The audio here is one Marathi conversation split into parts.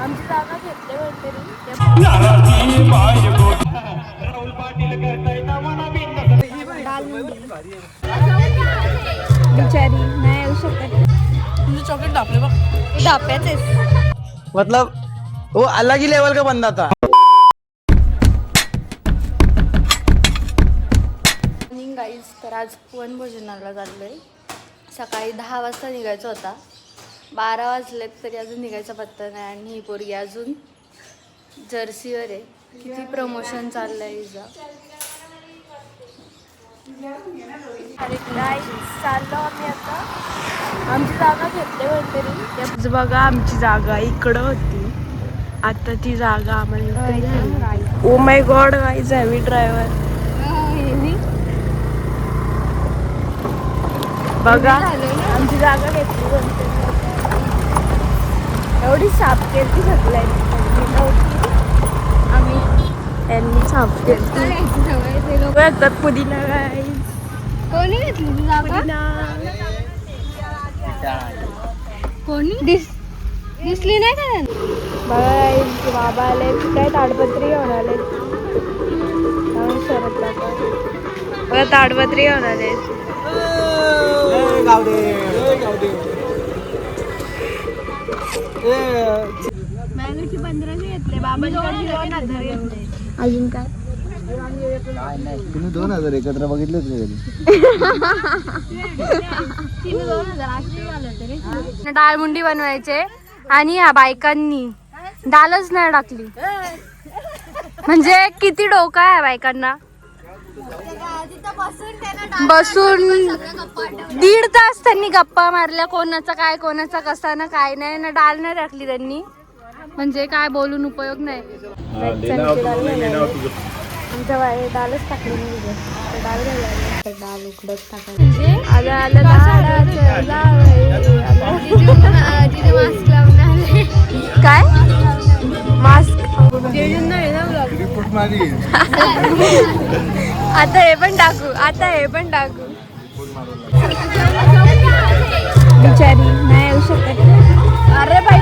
आमची जागा घेतली काहीतरी बिचारी नाही येऊ शकत. तुझे चॉकलेट डापले बघ. डाप्याचेच मतलब वो अलग ही लेवल का बंदा था. गाईज तर आज वनभोजनाला चाललोय. सकाळी 10 वाजता निघायचं होता. 12 वाजलेत तरी अजून निघायचा पत्ता नाही. आणि ही पोरगी अजून जर्सीवर आहे. किती प्रमोशन चाललंय हिचा. अरे गाईज चाललो आम्ही आता. आमची जागा घेतली काहीतरी. बघा आमची जागा इकडं होती. आता ती जागा आम्हाला. Oh my God guys heavy driver बघा आमची जागा घेतली. एवढी साफ केली सगळ्या आम्ही यांनी साफ केली. येतात पुदिना गाईज. कोणी घेतली ती जागा? कोणी दिसली नाही का? बघा बाबा आले काय ताडपत्री घेऊन आले. शरद बघा ताडपत्री घेऊन आले. मॅगोची 1500 घेतले. बाबांकडे 2000 घेतले. अजून काय तुम्ही 2000 एकत्र बघितलेच नाही. डाळमुंडी बनवायचे आणि ह्या बायकांनी डालच नाही टाकली. म्हणजे किती डोका आहे बायकांना. बसून 1.5 तास त्यांनी गप्पा मारल्या. कोणाचा काय कोणाचा कसा ना काय नाही ना. डाल नाही टाकली त्यांनी. म्हणजे काय बोलून उपयोग नाही. आमच्या बाई डालच टाकली नाही. डाल घालायला डाल उकडत टाकायला. मास्क लावून काय मास्क आता हे पण टाकू. आता हे पण टाकू. बिचारी नाही येऊ शकत. अरे बाई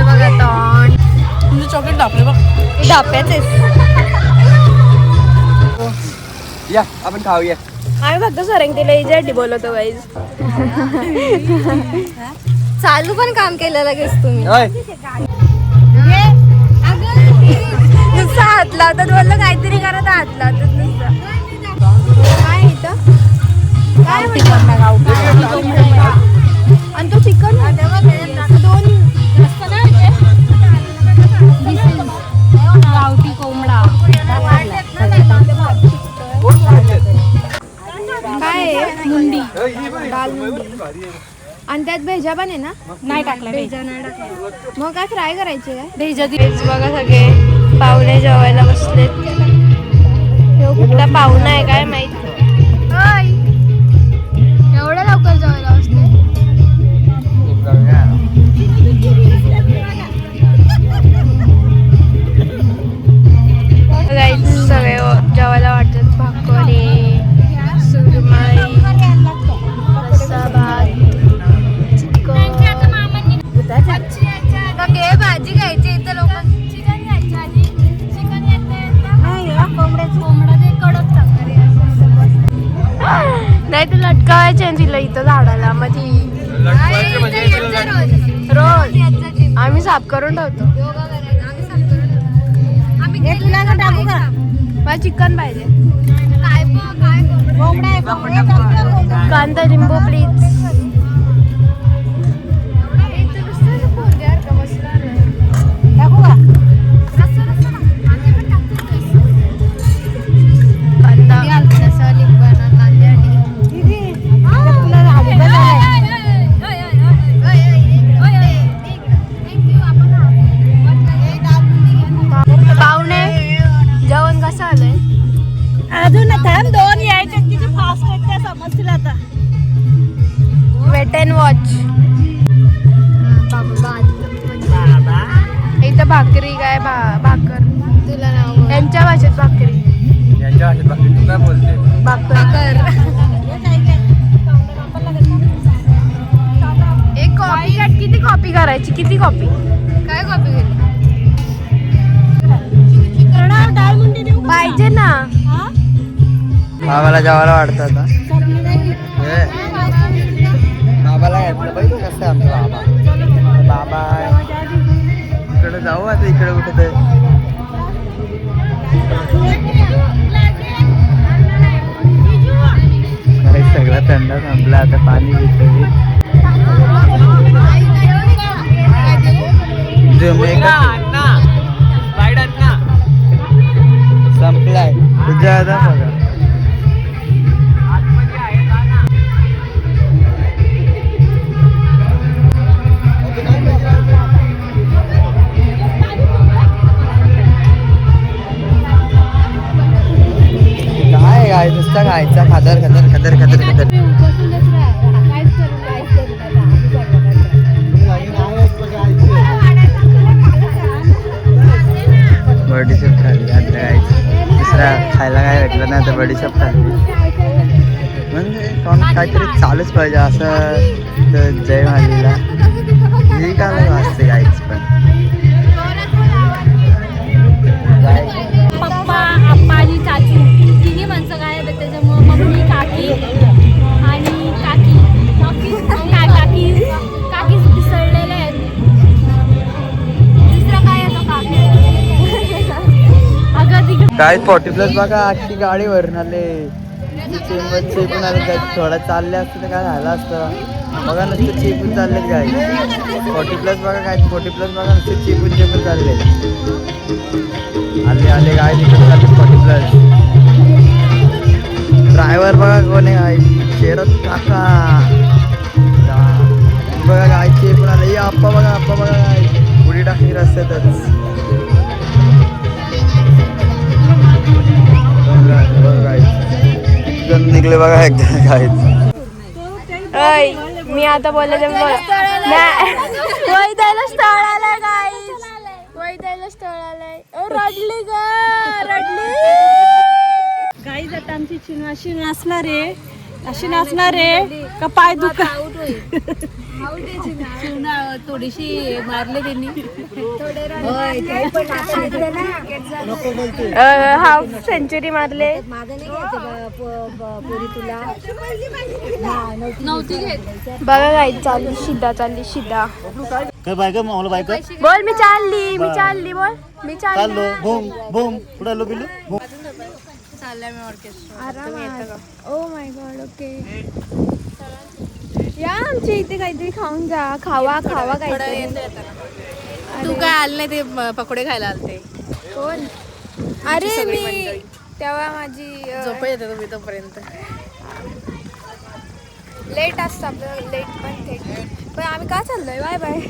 बघा तोंड. तुझे चॉकलेट डापले बघ. डाप्याचेच या आपण खाऊया. आम्ही फक्त सरंगतीला इजाडी बोलवतो गाईज. चालू पण काम केलं लगेच तुम्ही. नुसतं हात लावतात. बोललं काहीतरी करत हात लावतात नुसतं. काय इथं काय आणि तो चिकन 2 गावठी कोंबडा काय मुंडी दाल मुंडी. आणि त्यात भेजा पण आहे ना. नाही टाकला भेजा नाही टाकला. मग काय फ्राय करायचे काय भेजा. बघा सगळे पाहुणे जेवायला बसलेत. कुठला पाहुणा आहे काय माहित. एवढ्या लवकर जेवायला बसले. सगळे जेवायला वाटतात. भाकरी सुरमई रस्सा भात चिकन. भाजी खायची इथं लोक. चिकन खायची आधी. चिकन कोंबडा ते कडक टाकणार. नाही तर लटकावायचे तिला इथं झाडाला. मग रोज आम्ही साफ करून ठेवतो. मला चिकन पाहिजे. कांदा लिंबू प्लीज. पाहुणे जेवण कसं आलंय. अजून 2 यायचे किती फास्ट आहेत त्या समजतील आता. Wait and watch. इथं भाकरी काय भाकर तुला नाव यांच्या भाषेत भाकरी. यांच्या भाषेत भाकरी. तू काय बोलते. भाकर. एक कॉफी किती कॉपी करायची? किती कॉपी? काय कॉपी केली? पाहिजे ना. बाबाला जेवायला वाटतं आता. बाबाला घेतलं पाहिजे कसं आमचं बाबा. बाबा इकडे जाऊ आता, इकडे कुठे ते सगळा थंड संपला. आता पाणी घेतो संपलाय तुझ्या आता बघा. काय नुसता खायचा खादर खादर खादर खादर खादर. बडीशेप खाल्ली आता खायची. दुसरा खायला काय भेटलं नाही तर बडीशेप खाल्ली. म्हणजे काहीतरी चालूच पाहिजे असं. तर जय मालीला ही काय वाजते गायच पण. पप्पा आप्पा आणि चाचू तिन्ही माणसं काय आहेत त्याच्यामुळं मम्मी काकी आणि काकी काकी पिसळलेले आहेत. दुसरा काय येतो काकी. अगं तिकडे काय 40+ बघा अख्खी गाडी भरून आले. चेपून आले काय थोडा चालले असतं तर काय झालं असतं. बघा नुसतं चेपून चाललेत काय. 40+ बघा काय 40+ बघा नुसतं चेपून चालले. आले आले काय तिकडे चालले 40+. ड्रायव्हर बघा कोण आहे काय शेरत काका बघा काय चेपून आले. आप्पा बघा काय उडी टाकली रस्त्यातच. निघले बघा एकदा काय. मी आता बोलले वैद्याला स्थळ आलंय गाईस. वैद्याला स्थळ आलंय. रडली ग रडली गाईज. आता आमची चिनवाशी नाचणार आहे. अशी नाचणार आहे का पाय दुखा. थोडीशी मारले त्यांनी. हाफ सेंचुरी मारले. बघा काय चालली शिदा चालली शिदा. काय बायक मावलं बायक बोल मी चालली बोल मी चाललो. बूम बूम कुठं आलो बिलू. Oh my God. ओके या आमच्या इथे काहीतरी खाऊन जा. खावा काहीतरी. तू काय आले नाही ते पकोडे खायला आलते. कोण? अरे मी तेव्हा माझी झोप येते तुम्ही तोपर्यंत. लेट असतं आपलं. लेट पण थेट पण आम्ही का चाललोय. Bye bye.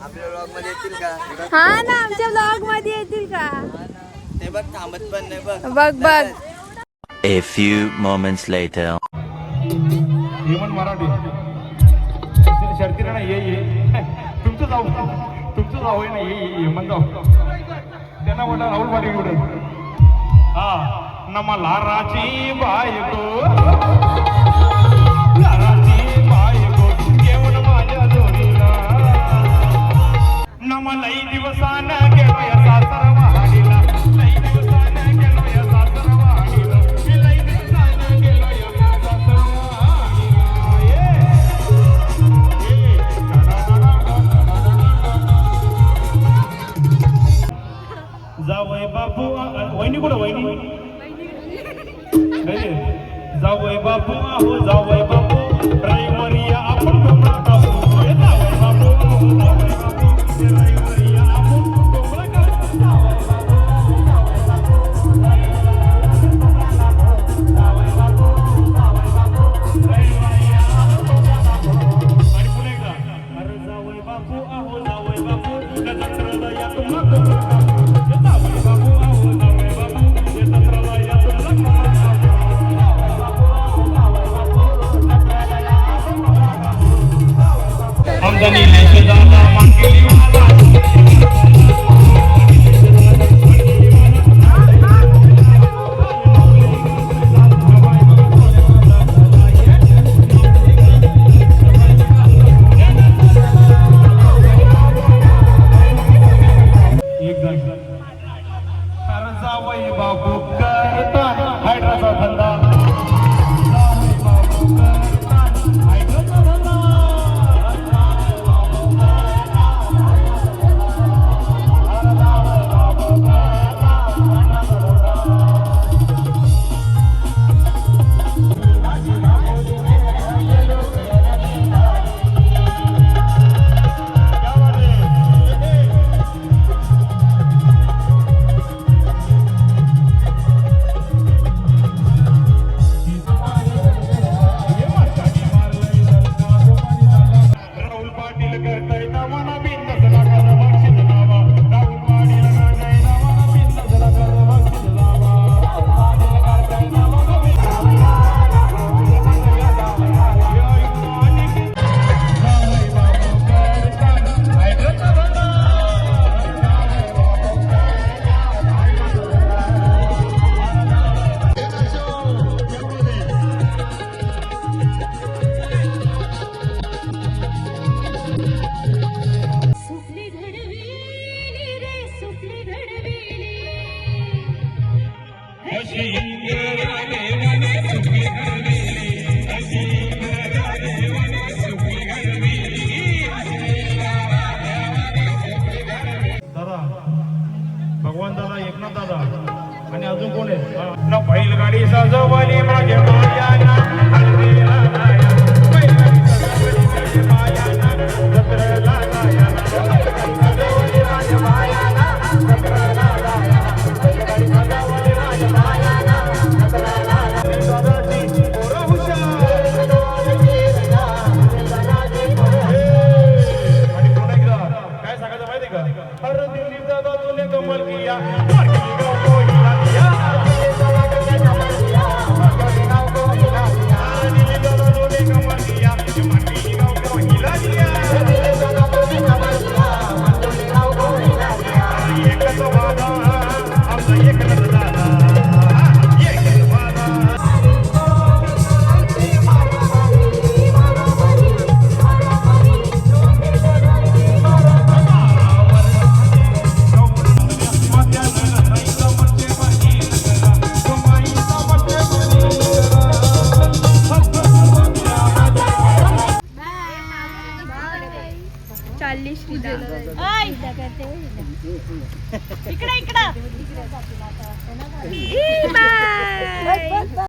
आपल्या ब्लॉग मध्ये येतील का. हा ना आमच्या ब्लॉग मध्ये येतील का. ते बघ थांबत पण नाही बघ. A few moments later. Hemant Marathi शर्ती ना ये तुमचं जाऊ आहे ना ये हेमंत जाऊ. त्यांना म्हटलं राहुल बारी कुठे. हा नमा लाराची बायको घेऊन माझ्या जोडीला. नमा लई दिवसानं गेलो या सासर वाडीला. लई दिवसानं गेलो या सासर वाडीला. लई दिवसानं गेलो या सासर जावय बापू वहिनी कुठं वहिनी जावय बापू आहो जावय बापू रविवारी आपण डोंगरा कापू. जावय बापू आहो जावय बापू रविवारी आपण डोंगरा कापू. जावय बापू रविवारी आपण डोंगरा कापू. आणि पुन्हा एकदा अरे जावय बापू आहो जावय बापू जत्राला या तुम्हा डोंगरा कापू. जावय बापू आहो जावय बापू जत्राला या तुम्हा आमदानी लेके जाना मांगेली आनंद दादा, एकनाथ दादा आणि अजून कोण आहे ना बैलगाडी सजवली माझ्या मायाना हळदीला जाया बैलगाडी सजवली माझ्या मायाना जत्रेला जाया बैलगाडी सजवली माझ्या मायाना जत्रेला जाया बैलगाडी सजवली माझ्या मायाना जत्रेला जाया दादाची पोरं हुशार आणि पुन्हा एकदा काय सांगायचं माहिती का हर दिल्ली दादा तुने कमाल किया चालली श्रीदा. इकडे इकडं बाय.